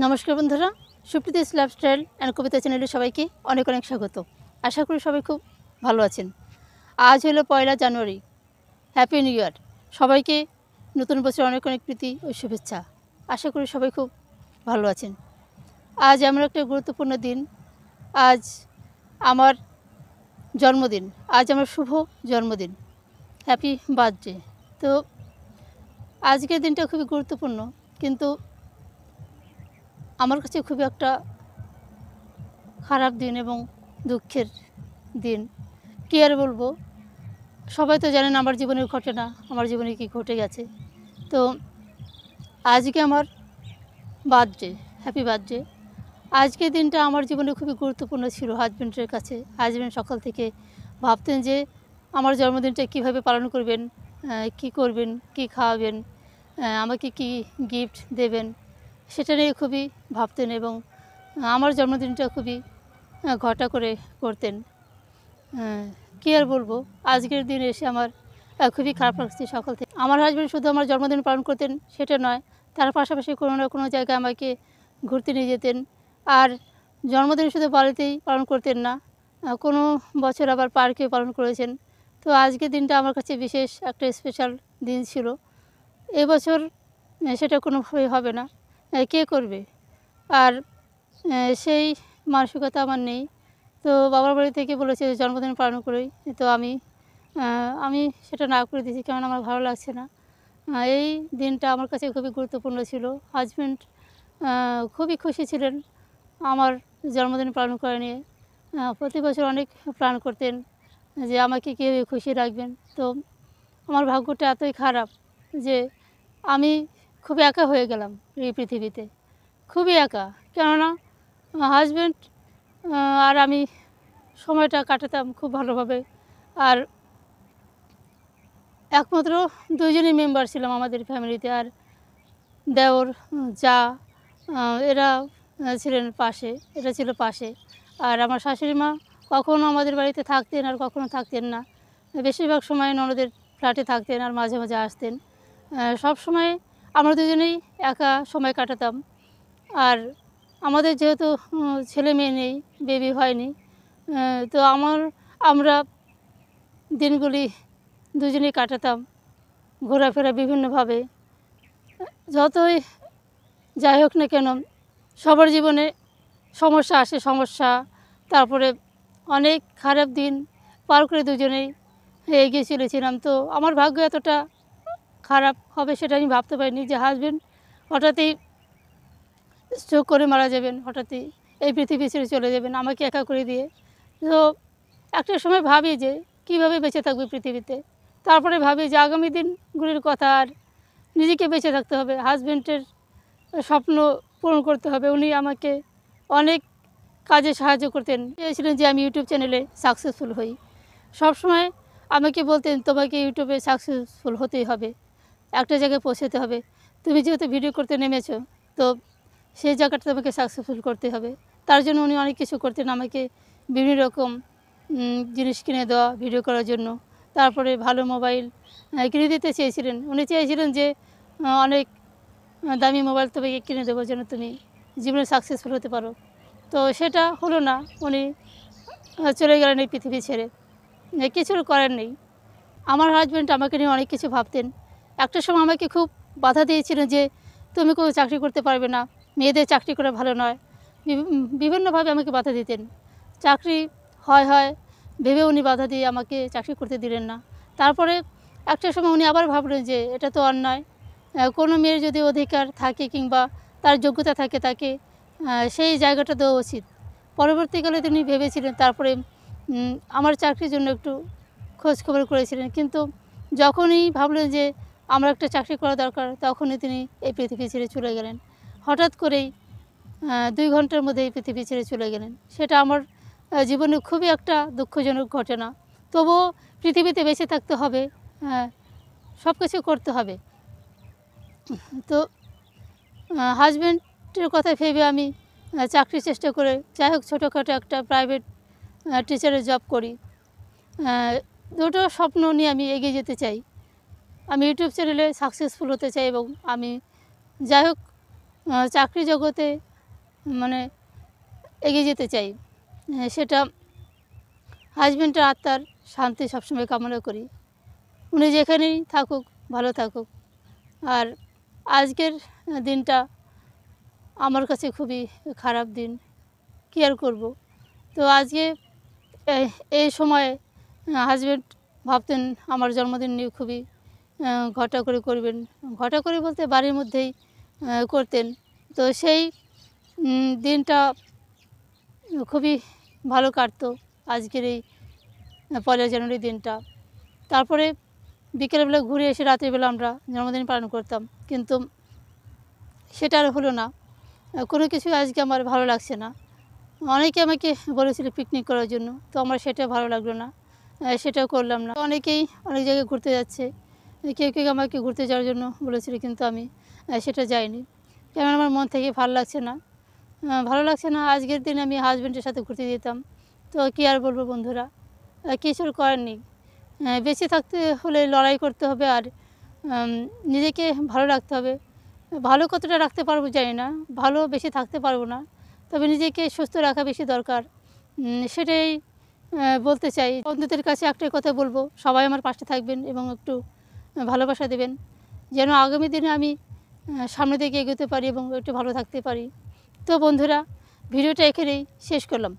নমস্কার বন্ধুরা, Supriti's lifestyle and কবিতা চ্যানেলে সবাইকে অনেক অনেক স্বাগত। আশা করি সবাই খুব ভালো আছেন। আজ হলো 1 জানুয়ারি। Happy new year. সবাইকে নতুন বছর অনেক অনেক প্রীতি ও শুভেচ্ছা। আশা করি সবাই খুব ভালো আছেন। আজ এমন একটা গুরুত্বপূর্ণ দিন। আজ আমার জন্মদিন। আজ আমার শুভ জন্মদিন। Happy birthday. তো আজকের দিনটা খুবই গুরুত্বপূর্ণ, কিন্তু আমার কাছে খুবই একটা খারাপ দিন এবং দুঃখের দিন। কী আর বলবো, সবাই তো জানেন আমার জীবনের ঘটনা, আমার জীবনে কী ঘটে গেছে। তো আজকে আমার বার্থডে, হ্যাপি বার্থডে। আজকের দিনটা আমার জীবনে খুবই গুরুত্বপূর্ণ ছিল হাজব্যান্ডের কাছে। হাজব্যান্ড সকাল থেকে ভাবতেন যে আমার জন্মদিনটা কীভাবে পালন করবেন, কী করবেন, কী খাওয়াবেন, আমাকে কী গিফট দেবেন, সেটা নিয়ে খুবই ভাবতেন এবং আমার জন্মদিনটা খুবই ঘটা করে করতেন। কী আর বলবো, আজকের দিন এসে আমার খুবই খারাপ লাগছে সকাল থেকে। আমার হাজব্যান্ড শুধু আমার জন্মদিন পালন করতেন সেটা নয়, তার পাশাপাশি কোনো না কোনো জায়গায় আমাকে ঘুরতে নিয়ে যেতেন। আর জন্মদিন শুধু বাড়িতেই পালন করতেন না, কোনো বছর আবার পার্কে পালন করেছেন। তো আজকের দিনটা আমার কাছে বিশেষ একটা স্পেশাল দিন ছিল। এবছর সেটা কোনোভাবেই হবে না, কে করবে? আর সেই মানসিকতা আমার নেই। তো বাবার বাড়ি থেকে বলেছে জন্মদিন পালন করি। তো আমি সেটা না করে দিয়েছি, কারণ আমার ভালো লাগছে না। এই দিনটা আমার কাছে খুবই গুরুত্বপূর্ণ ছিল। হাজব্যান্ড খুবই খুশি ছিলেন আমার জন্মদিন পালন করা নিয়ে। প্রতি বছর অনেক প্ল্যান করতেন যে আমাকে কীভাবে খুশি রাখবেন। তো আমার ভাগ্যটা এতই খারাপ যে আমি খুব একা হয়ে গেলাম এই পৃথিবীতে, খুবই একা। কেননা হাজব্যান্ড আর আমি সময়টা কাটাতাম খুব ভালোভাবে। আর একমাত্র দুইজনই মেম্বার ছিলাম আমাদের ফ্যামিলিতে। আর দেওর, যা, এরা ছিলেন পাশে, এটা ছিল পাশে। আর আমার শাশুড়ি মা কখনও আমাদের বাড়িতে থাকতেন আর কখনও থাকতেন না। বেশিরভাগ সময় ননদের ফ্ল্যাটে থাকতেন আর মাঝে মাঝে আসতেন। সব সময় আমরা দুজনেই একা সময় কাটাতাম। আর আমাদের যেহেতু ছেলে মেয়ে নেই, বেবি হয়নি, তো আমরা দিনগুলি দুজনেই কাটাতাম ঘোরাফেরা বিভিন্নভাবে। যতই যাই হোক না কেন, সবার জীবনে সমস্যা আসে, সমস্যা, তারপরে অনেক খারাপ দিন পার করে দুজনেই এগিয়ে চলেছিলাম। তো আমার ভাগ্য এতটা খারাপ হবে সেটা আমি ভাবতে পারিনি যে হাজব্যান্ড হঠাৎই স্ট্রোক করে মারা যাবেন, হঠাৎই এই পৃথিবী ছেড়ে চলে যাবেন আমাকে একা করে দিয়ে। তো একটা সময় ভাবি যে কীভাবে বেঁচে থাকবে পৃথিবীতে। তারপরে ভাবি যে আগামী দিনগুলির কথা, আর নিজেকে বেঁচে থাকতে হবে, হাজব্যান্ডের স্বপ্ন পূরণ করতে হবে। উনি আমাকে অনেক কাজে সাহায্য করতেন, চেয়েছিলেন যে আমি ইউটিউব চ্যানেলে সাকসেসফুল হই। সবসময় আমাকে বলতেন তোমাকে ইউটিউবে সাকসেসফুল হতেই হবে, একটা জায়গায় পৌঁছাতে হবে। তুমি যেহেতু ভিডিও করতে নেমেছো, তো সেই জায়গাটা তোমাকে সাকসেসফুল করতে হবে। তার জন্য উনি অনেক কিছু করতেন, আমাকে বিভিন্ন রকম জিনিস কিনে দেওয়া ভিডিও করার জন্য। তারপরে ভালো মোবাইল কিনে দিতে চেয়েছিলেন। উনি চেয়েছিলেন যে অনেক দামি মোবাইল তোমাকে কিনে দেবো যেন তুমি জীবনে সাকসেসফুল হতে পারো। তো সেটা হলো না, উনি চলে গেলেন এই পৃথিবী ছেড়ে। কিছুর করার নেই। আমার হাজব্যান্ড আমাকে নিয়ে অনেক কিছু ভাবতেন। একটা সময় আমাকে খুব বাধা দিয়েছিলেন যে তুমি কোনো চাকরি করতে পারবে না, মেয়েদের চাকরি করা ভালো নয়। বিভিন্নভাবে আমাকে বাধা দিতেন। চাকরি হয় ভেবে উনি বাধা দিয়ে আমাকে চাকরি করতে দিলেন না। তারপরে একটা সময় উনি আবার ভাবলেন যে এটা তো অন্যায়, কোনো মেয়ের যদি অধিকার থাকে কিংবা তার যোগ্যতা থাকে তাকে সেই জায়গাটা দেওয়া উচিত। পরবর্তীকালে তিনি ভেবেছিলেন, তারপরে আমার চাকরির জন্য একটু খোঁজ খবর করেছিলেন। কিন্তু যখনই ভাবলেন যে আমার একটা চাকরি করা দরকার, তখনই তিনি এই পৃথিবী ছেড়ে চলে গেলেন। হঠাৎ করেই 2 ঘন্টার মধ্যে এই পৃথিবী ছেড়ে চলে গেলেন। সেটা আমার জীবনে খুবই একটা দুঃখজনক ঘটনা। তবুও পৃথিবীতে বেঁচে থাকতে হবে, সব কিছু করতে হবে। তো হাজব্যান্ডের কথা ভেবে আমি চাকরির চেষ্টা করে যাই হোক ছোটোখাটো একটা প্রাইভেট টিচারের জব করি। দুটো স্বপ্ন নিয়ে আমি এগিয়ে যেতে চাই। আমি ইউটিউব চ্যানেলে সাকসেসফুল হতে চাই এবং আমি যাই হোক চাকরি জগতে মানে এগিয়ে যেতে চাই। সেটা হাজব্যান্ডের আত্মার শান্তি সবসময় কামনা করি। উনি যেখানেই থাকুক, ভালো থাকুক। আর আজকের দিনটা আমার কাছে খুবই খারাপ দিন, কী আর করব। তো আজকে এই এই সময়ে হাজব্যান্ড ভাবতেন আমার জন্মদিন নিয়ে খুবই ঘটা করে করবেন। ঘটা করে বলতে বাড়ির মধ্যেই করতেন। তো সেই দিনটা খুবই ভালো কাটতো আজকের এই ১লা জানুয়ারি দিনটা। তারপরে বিকেলবেলা ঘুরে এসে রাত্রিবেলা আমরা জন্মদিন পালন করতাম, কিন্তু সেটা আর হলো না। কোনো কিছুই আজকে আমার ভালো লাগছে না। অনেকে আমাকে বলেছিল পিকনিক করার জন্য, তো আমার সেটা ভালো লাগলো না, সেটাও করলাম না। অনেকেই অনেক জায়গায় ঘুরতে যাচ্ছে, কেউ কেউ আমাকে ঘুরতে যাওয়ার জন্য বলেছিল, কিন্তু আমি সেটা যাইনি। কেন আমার মন থেকে ভালো লাগছে না, ভালো লাগছে না। আজকের দিনে আমি হাজব্যান্ডের সাথে ঘুরতে যেতাম। তো কী আর বলবো বন্ধুরা, কিছুর করার নেই। বেঁচে থাকতে হলে লড়াই করতে হবে, আর নিজেকে ভালো রাখতে হবে। ভালো কতটা রাখতে পারবো জানি না, ভালো বেশি থাকতে পারবো না, তবে নিজেকে সুস্থ রাখা বেশি দরকার। সেটাই বলতে চাই। বন্ধুদের কাছে একটাই কথা বলবো, সবাই আমার পাশে থাকবেন এবং একটু ভালোবাসা দেবেন, যেন আগামী দিনে আমি সামনের দিকে এগোতে পারি এবং একটু ভালো থাকতে পারি। তো বন্ধুরা, ভিডিওটা এখানেই শেষ করলাম।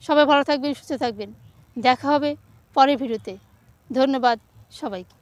সবাই ভালো থাকবেন, সুস্থ থাকবেন। দেখা হবে পরের ভিডিওতে। ধন্যবাদ সবাইকে।